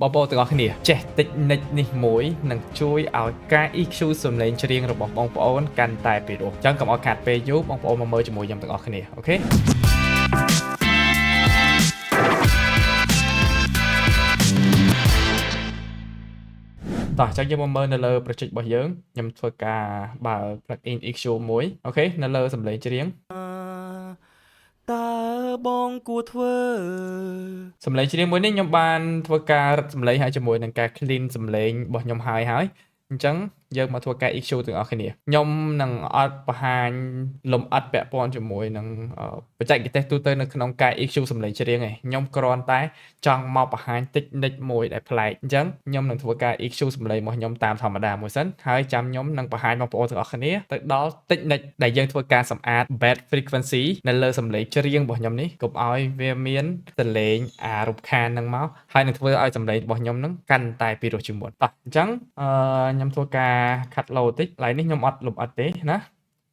បងប្អូនទាំងអស់គ្នាចេះតិចនិចនេះមួយនឹងជួយឲ្យការ EQ សំឡេងច្រៀងរបស់បងប្អូនកាន់តែពិរោះអញ្ចឹងកុំឲ្យខាតពេលយូរបងប្អូនមកមើលជាមួយខ្ញុំទាំងអស់គ្នាអូខេតោះអញ្ចឹងយើងមកមើលនៅលើប្រជិចរបស់យើងខ្ញុំធ្វើការបើ plugin EQ មួយអូខេនៅលើសំឡេងច្រៀងតើបងគួរធ្វើសំឡេងច្រៀងមួយនេះខ្ញុំបានធ្វើការរឹតសំឡេងហើយជាមួយនឹងការ clean សំឡេងរបស់ខ្ញុំហើយអញ្ចឹងយើងមកធ្វើការ EQ ទាំងអស់គ្នាខ្ញុំនឹងអត់បង្ហាញលំអិតពាក់ព័ន្ធជាមួយនឹងបច្ចេកទេសទូទៅនៅក្នុងការ EQ សំឡេងច្រៀងឯងខ្ញុំគ្រាន់តែចង់មកបង្ហាញតិចនិចមួយដែលប្លែកអញ្ចឹងខ្ញុំនឹងធ្វើការ EQ សំឡេងរបស់ខ្ញុំតាមធម្មតាមួយសិនហើយចាំខ្ញុំនឹងបង្ហាញបងប្អូនទាំងអស់គ្នាទៅដល់តិចនិចដែលយើងធ្វើការសម្អាត bad frequency នៅលើសំឡេងច្រៀងរបស់ខ្ញុំនេះកុំឲ្យវាមានសលេងរំខាននឹងមកហើយនឹងធ្វើឲ្យសំឡេងរបស់ខ្ញុំនឹងកាន់តែពីរោះជាងមុនតោះអញ្ចឹងខ្ញុំធ្វើការ cut low តិចឡើយនេះខ្ញុំអត់លំអិតទេណា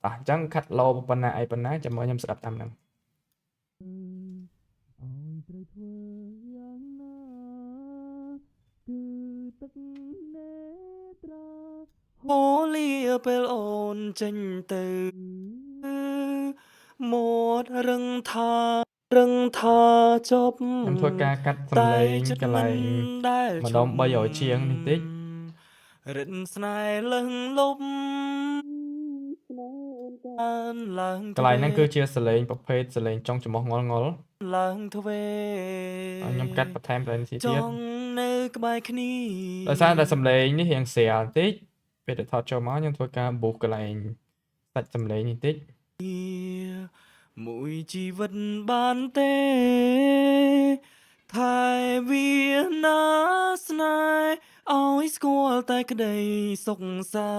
តោះអញ្ចឹង cut low ប៉ុណ្ណាអីប៉ុណ្ណាចាំមកខ្ញុំស្ដាប់តាមហ្នឹងឲ្យត្រូវធ្វើយ៉ាងណាគឺទឹកនេត្រាហូលាពេលអូនចេញទៅមាត់រឹងថាចប់ខ្ញុំធ្វើការកាត់សំឡេងកន្លែងម្ដុំ300ជាងនេះតិចរិនស្នេហ៍លឹងលប់ស្នេហ៍អូនកើនឡើងកន្លែងហ្នឹងគឺជាសលេងប្រភេទសលេងចុងច្រមុះងល់ឡើងទ្វេខ្ញុំកាត់បន្ថែមបន្តិចទៀតចង់នៅក្បែរគ្នាដោយសារតែសំឡេងនេះរៀងស្រាលបន្តិចពេលដែលថតចូលមកខ្ញុំធ្វើការបូសកន្លែងសាច់សំឡេងនេះបន្តិចមួយជីវិតបានទេថែវាណាស្នេហ៍ឲ្យស្គាល់តែក្តីសុខសា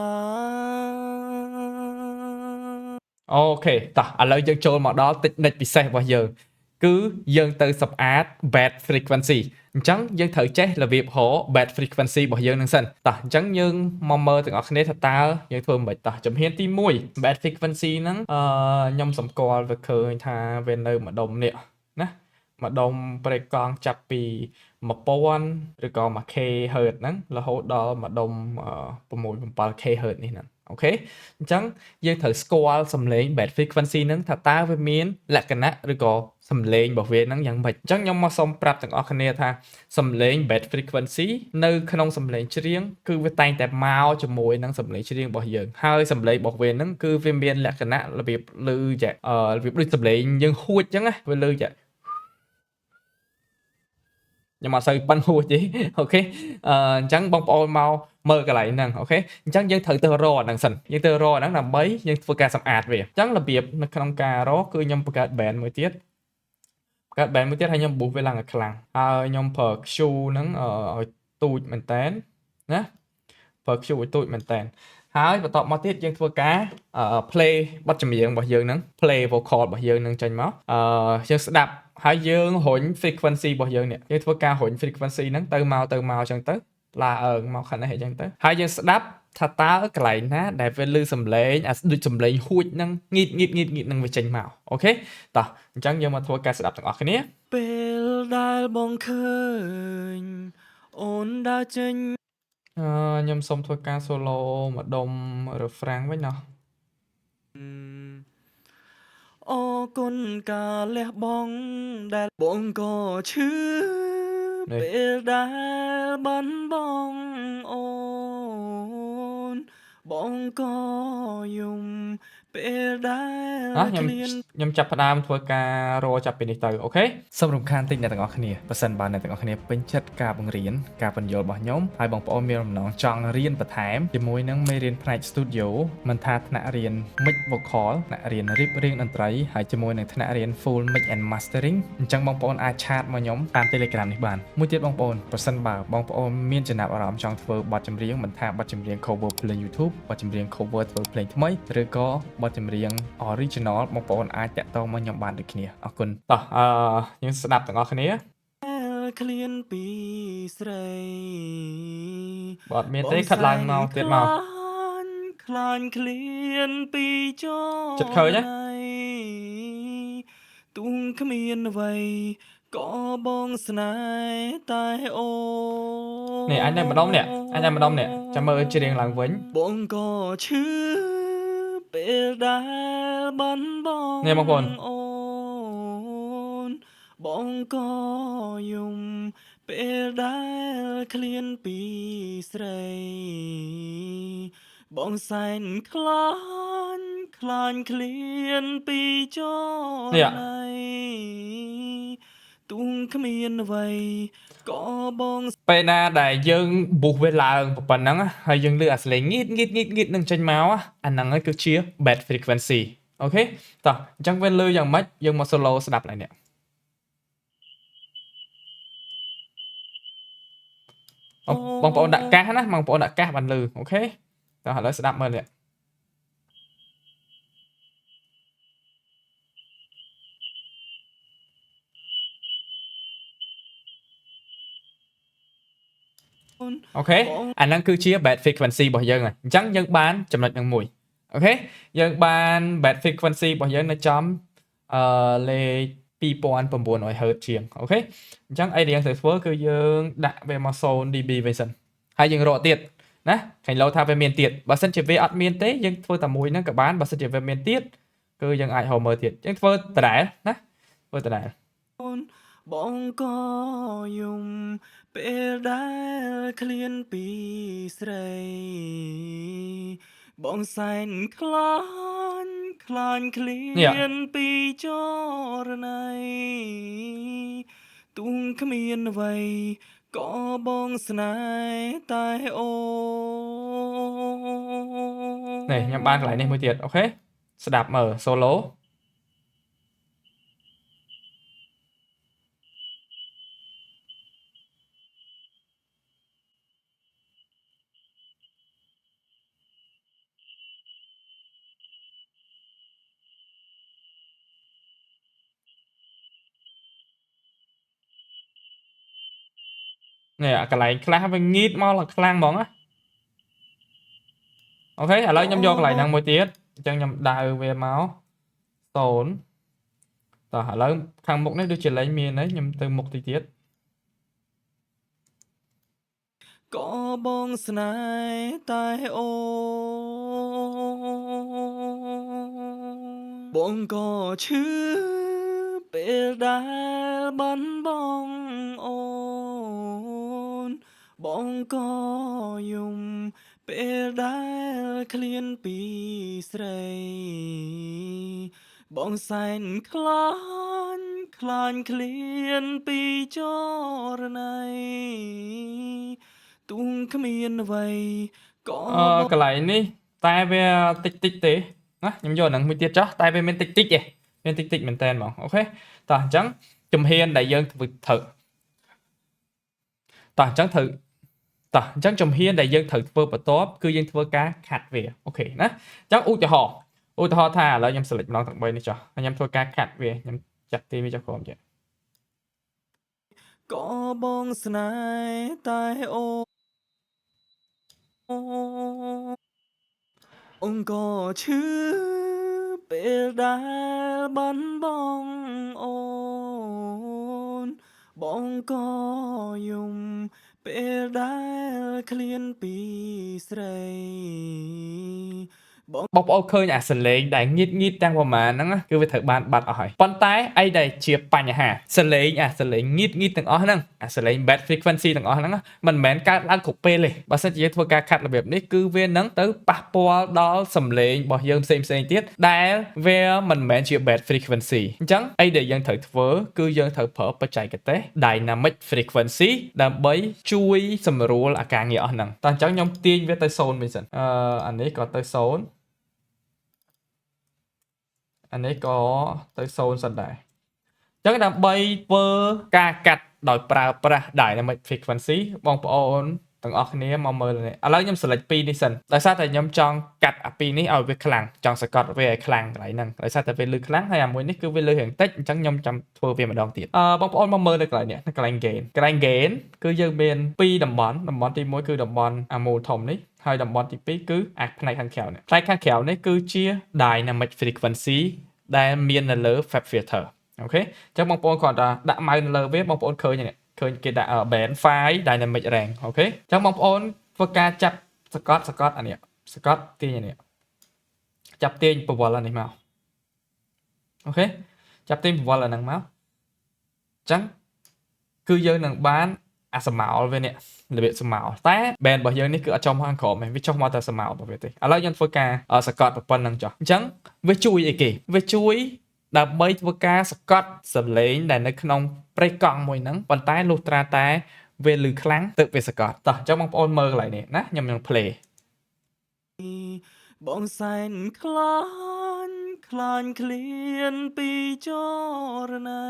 អូខេតោះឥឡូវយើងចូលមកដល់តិចនិចពិសេសរបស់យើងគឺយើងទៅសម្អាត bad frequency អញ្ចឹងយើងត្រូវចេះរបៀបហៅ bad frequency របស់យើងនឹងសិនតោះអញ្ចឹងយើងមកមើលទាំងអស់គ្នាថាតើយើងធ្វើមិនតោះជំហានទី1 bad frequency ហ្នឹងខ្ញុំសម្គាល់វាឃើញថាវានៅម្ដុំនេះណាម្ដុំប្រេកង់ចាប់ពី1000ឬក៏ 1k Hz ហ្នឹងរហូតដល់ម្ដុំ6 7k Hz នេះហ្នឹងអូខេអញ្ចឹងយើងត្រូវស្គាល់សំឡេង bad frequency ហ្នឹងថាតើវាមានលក្ខណៈឬក៏សំឡេងរបស់វាហ្នឹងយ៉ាងម៉េចអញ្ចឹងខ្ញុំមកសូមប្រាប់ទាំងអស់គ្នាថាសំឡេង bad frequency នៅក្នុងសំឡេងច្រៀងគឺវាតែងតែមកជាមួយនឹងសំឡេងច្រៀងរបស់យើងហើយសំឡេងរបស់វាហ្នឹងគឺវាមានលក្ខណៈរបៀបឮចារបៀបដូចសំឡេងយើងហួចអញ្ចឹងណាវាឮចាខ្ញុំអត់សូវប៉ិនហួចទេអូខេអញ្ចឹងបងប្អូនមកមើលកន្លែងហ្នឹងអូខេអញ្ចឹងយើងត្រូវទៅរកអាហ្នឹងសិនយើងទៅរកអាហ្នឹងដើម្បីយើងធ្វើការសម្អាតវាអញ្ចឹងរបៀបនៅក្នុងការរកគឺខ្ញុំបង្កើត band មួយទៀតហើយខ្ញុំប៊ូសវាឡើងឲ្យខ្លាំងហើយខ្ញុំប្រើ Q ហ្នឹងឲ្យទូចមែនតើណាប្រើ Q ឲ្យទូចមែនតើហើយបន្ទាប់មកទៀតយើងធ្វើការ play បទចម្រៀងរបស់យើងហ្នឹង play vocal របស់យើងហ្នឹងចេញមកយើងស្ដាប់ហើយយើងរុញ frequency របស់យើងនេះយើងធ្វើការរុញ frequency ហ្នឹងទៅមកអញ្ចឹងទៅឡាមកខាងនេះអញ្ចឹងទៅហើយយើងស្ដាប់ថាតើកន្លែងណាដែលវាឮសំឡេងដូចសំឡេងហួចហ្នឹងងីតហ្នឹងវាចេញមកអូខេតោះអញ្ចឹងយើងមកធ្វើការស្ដាប់ទាំងអស់គ្នាពេលដែលបងឃើញអូនដើរចេញខ្ញុំសូមធ្វើការ solo ម្ដុំ refrain វិញណោះអរគុណការលះបង់ដែលបងក៏ឈឺពេលដែលបានបងអូនបងក៏យំពេលដែលខ្ញុំចាប់ផ្ដើមធ្វើការរចាប់ពីនេះទៅអូខេសូមរំខានតិចអ្នកទាំងអស់គ្នាបើសិនបើអ្នកទាំងអស់គ្នាពេញចិត្តការបង្រៀនការបញ្យល់របស់ខ្ញុំហើយបងប្អូនមានបំណងចង់រៀនបន្ថែមជាមួយនឹងមេរៀនផ្នែក Studio មិនថាថ្នាក់រៀន Mix Vocal ថ្នាក់រៀនរៀបរៀងតន្ត្រីហើយជាមួយនឹងថ្នាក់រៀន Full Mix and Mastering អញ្ចឹងបងប្អូនអាចឆាតមកខ្ញុំតាម Telegram នេះបានមួយទៀតបងប្អូនប្រសិនបើបងប្អូនមានចំណាប់អារម្មណ៍ចង់ធ្វើបទចម្រៀងមិនថាបទចម្រៀង cover ភ្លេង YouTube បទចម្រៀង cover ធ្វើភ្លេងថ្មីឬក៏បទចម្រៀង original បងប្អូនអាចតាក់ទងមកខ្ញុំបានដូចគ្នាអរគុណតោះយើងស្ដាប់ទាំងអស់គ្នាឃ្លានពីស្រីបាត់មានទេខាត់ឡើងមកទៀតមកខ្លាញ់ឃ្លានពីចោចិត្តឃើញណាទូងគ្មានអ្វីក៏បងស្នេហ៍តែអូន nè anh em mà đông nè cho mơ chia riêng làng vĩnh bông có chứ bê đá bắn bông nè bông bồn ôn bông có dùng bê đá clean pi srei bông xanh clan clean pi cho này tung khmien vầy có bông ពេលណាដែលយើងបុះវាឡើងប៉ុណ្ណឹងហើយយើងលើអាសលេងងៀតនឹងចេញមកអាហ្នឹងហើយគឺជា bad frequency អូខេតោះអញ្ចឹងវាលើយ៉ាងម៉េចយើងមក solo ស្ដាប់ឡើងនេះបងប្អូនដាក់កាសណាបងប្អូនដាក់កាសបានលើអូខេតោះឥឡូវស្ដាប់មើលនេះ អូខេអាហ្នឹងគឺជា bad frequency របស់យើងហើយអញ្ចឹងយើងបានចំណុចនឹងមួយអូខេយើងបាន bad frequency របស់យើងនៅចំលេខ 2900 Hz ជាងអូខេអញ្ចឹងអីដែលយើងត្រូវធ្វើគឺយើងដាក់វាមក 0 dB វិញសិនហើយយើងរកទៀតណាខាញ់លោថាវាមានទៀតបើសិនជាវាអត់មានទេយើងធ្វើតែមួយហ្នឹងក៏បានបើសិនជាវាមានទៀតគឺយើងអាចហៅមើលទៀតអញ្ចឹងធ្វើដដែលណាធ្វើដដែលបងក៏យំពេលដែលឃ្លានពីស្រីបងសែនខ្លាញ់ឃ្លានពីចរណៃទុំគ្មានអ្វីក៏បងស្នេហ៍តែអូនេះខ្ញុំបានកន្លែងនេះមួយទៀតអូខេស្ដាប់មើល solo នេះកន្លែងខ្លះវាងៀតមកខ្លាំងហ្មងណាអូខេឥឡូវខ្ញុំយកកន្លែងហ្នឹងមួយទៀតអញ្ចឹងខ្ញុំដើរវាមក0តោះឥឡូវខាងមុខនេះដូចជាលេងមានហើយខ្ញុំទៅមុខទីទៀតក៏បងស្នេហ៍តែអូបងក៏ឈឺពេលដែលបានបងអូនបងក៏យំពេលដែលឃ្លានពីស្រីបងសែនខ្លាញ់ឃ្លានពីចរណៃទុំគ្មានអ្វីក៏កន្លែងនេះតែវាតិចទេណាខ្ញុំយកហ្នឹងមួយទៀតចុះតែវាមានតិចទេមានតិចមែនតើហ្មងអូខេតោះអញ្ចឹងជំហានដែលយើងត្រូវតោះអញ្ចឹងជំហានដែលយើងត្រូវធ្វើបន្ទាប់គឺយើងធ្វើការខាត់វាអូខេណាអញ្ចឹងឧទាហរណ៍ថាឥឡូវខ្ញុំ select ម្ដងទាំង3នេះចុះខ្ញុំធ្វើការខាត់វាខ្ញុំចាត់ទីវាចុះក្រោមចេះក៏បងស្នេហ៍តែអូអង្គឈឺពេលដែលបានបងអូនបងក៏យំពេលដែលឃ្លានពីស្រីបងប្អូនឃើញអាសលេងដែលងៀតទាំងប្រមាណហ្នឹងគឺវាត្រូវបានបាត់អស់ហើយប៉ុន្តែអីដែលជាបញ្ហាសលេងងៀតទាំងអស់ហ្នឹងអាសលេង bad frequency ទាំងអស់ហ្នឹងមិនមែនកើតឡើងគ្រប់ពេលទេបើសិនជាយើងធ្វើការខាត់របៀបនេះគឺវានឹងទៅប៉ះពាល់ដល់សំឡេងរបស់យើងផ្សេងទៀតដែលវាមិនមែនជា bad frequency អញ្ចឹងអីដែលយើងត្រូវធ្វើគឺយើងត្រូវប្រើបច្ចេកទេស dynamic frequency ដើម្បីជួយសម្រួលអាការងារអស់ហ្នឹងតោះអញ្ចឹងខ្ញុំទាញវាទៅ0វិញសិនអានេះក៏ទៅ0អានេះក៏ទៅ0សិនដែរអញ្ចឹងដើម្បីធ្វើការកាត់ដោយប្រើប្រាស់ dynamic frequency បងប្អូនទាំងអស់គ្នាមកមើលនេះឥឡូវខ្ញុំ select 2នេះសិនដោយសារតែខ្ញុំចង់កាត់អា2នេះឲ្យវាខ្លាំងចង់សកត់វាឲ្យខ្លាំងកន្លែងហ្នឹងដោយសារតែវាលឺខ្លាំងហើយអាមួយនេះគឺវាលឺរៀងតិចអញ្ចឹងខ្ញុំចាំធ្វើវាម្ដងទៀតបងប្អូនមកមើលនៅកន្លែងនេះកន្លែង gain គឺយើងមាន2តំបន់ទី1គឺតំបន់អាមូលធំនេះហើយតំបន់ទី2គឺអាផ្នែកខាងក្រៅនេះផ្នែកខាងក្រៅនេះគឺជា dynamic frequency ដែលមាននៅលើ FAB filter អូខេអញ្ចឹងបងប្អូនគាត់ដាក់ម៉ៅនៅលើវាបងប្អូនឃើញនេះ ឃើញគេដាក់ band file dynamic range អូខេអញ្ចឹងបងប្អូនធ្វើការចាប់សកត់អានេះសកត់ទាញអានេះចាប់ទាញពវល់អានេះមកអូខេចាប់ទាញពវល់អាហ្នឹងមកអញ្ចឹងគឺយើងនឹងបានអាសមោលវានេះរបៀបសមោលតែ band របស់យើងនេះគឺអត់ចុះមកខាងក្រោមទេវាចុះមកតែសមោលរបស់វាទេឥឡូវយើងធ្វើការសកត់ប៉ុណ្្នឹងចុះអញ្ចឹងវាជួយអីគេវាជួយដើម្បីធ្វើការសកត់សំឡេងដែលនៅក្នុងប្រេកង់មួយហ្នឹងប៉ុន្តែលុះត្រាតែវាលឺខ្លាំងទើបវាសកត់តោះអញ្ចឹងបងប្អូនមើលកន្លែងនេះណាខ្ញុំនឹង play បងសែនខ្លាញ់ឃ្លានពីចរណៃ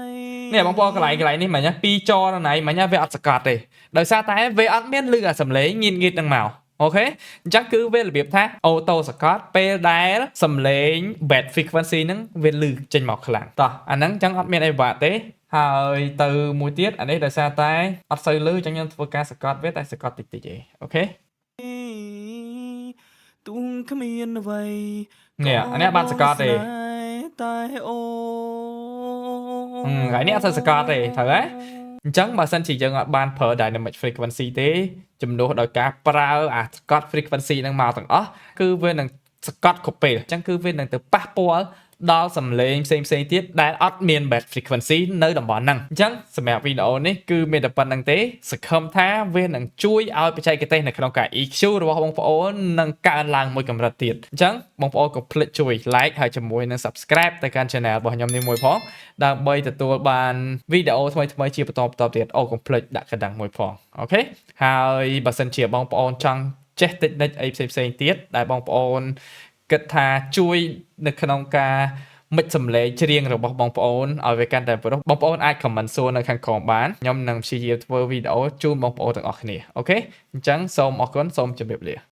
នេះបងប្អូនកន្លែងនេះមិញពីចរណៃមិញវាអត់សកត់ទេដោយសារតែវាអត់មានលឺអាសំឡេងងៀតហ្នឹងមកអូខេអញ្ចឹងគឺវារបៀបថាអូតូសកត់ពេលដែលសំឡេង bad frequency ហ្នឹងវាលឺចេញមកខ្លាំងតោះអាហ្នឹងអញ្ចឹងអត់មានអីបាក់ទេហើយទៅមួយទៀតអានេះដោយសារតែអត់សូវលឺអញ្ចឹងខ្ញុំធ្វើការសកត់វាតែសកត់តិចៗទេអូខេទុំគ្មានអ្វីនេះអានេះបានសកត់ទេតែអូថ្ងៃនេះអត់សូវសកត់ទេត្រូវហ៎អញ្ចឹងបើសិនជាយើងអត់បានប្រើ dynamic frequency ទេជំនួសដោយការប្រើអាសកត់ frequency ហ្នឹងមកទាំងអស់គឺវានឹងសកត់គ្រប់ពេលអញ្ចឹងគឺវានឹងទៅប៉ះពាល់ដល់សំឡេងផ្សេងទៀតដែលអត់មាន bad frequency នៅតំបន់ហ្នឹងអញ្ចឹងសម្រាប់វីដេអូនេះគឺមានតែប៉ុណ្្នឹងទេសង្ឃឹមថាវានឹងជួយឲ្យបច្ចេកទេសនៅក្នុងការ EQ របស់បងប្អូននឹងកើនឡើងមួយកម្រិតទៀតអញ្ចឹងបងប្អូនកុំភ្លេចជួយ like ហើយជាមួយនឹង subscribe ទៅកាន់ channel របស់ខ្ញុំនេះមួយផងដើម្បីទទួលបានវីដេអូថ្មីៗជាបន្តទៀតអូកុំភ្លេចដាក់កណ្ដឹងមួយផងអូខេហើយបើសិនជាបងប្អូនចង់ចេះតិចនិចអីផ្សេងទៀតដែលបងប្អូនគិតថាជួយនៅក្នុងការមិចសម្លេងច្រៀងរបស់បងប្អូនឲ្យវាកាន់តែប្រុសបងប្អូនអាច comment សួរនៅខាងក្រោមបានខ្ញុំនឹងព្យាយាមធ្វើវីដេអូជូនបងប្អូនទាំងអស់គ្នាអូខេអញ្ចឹងសូមអរគុណសូមជម្រាបលា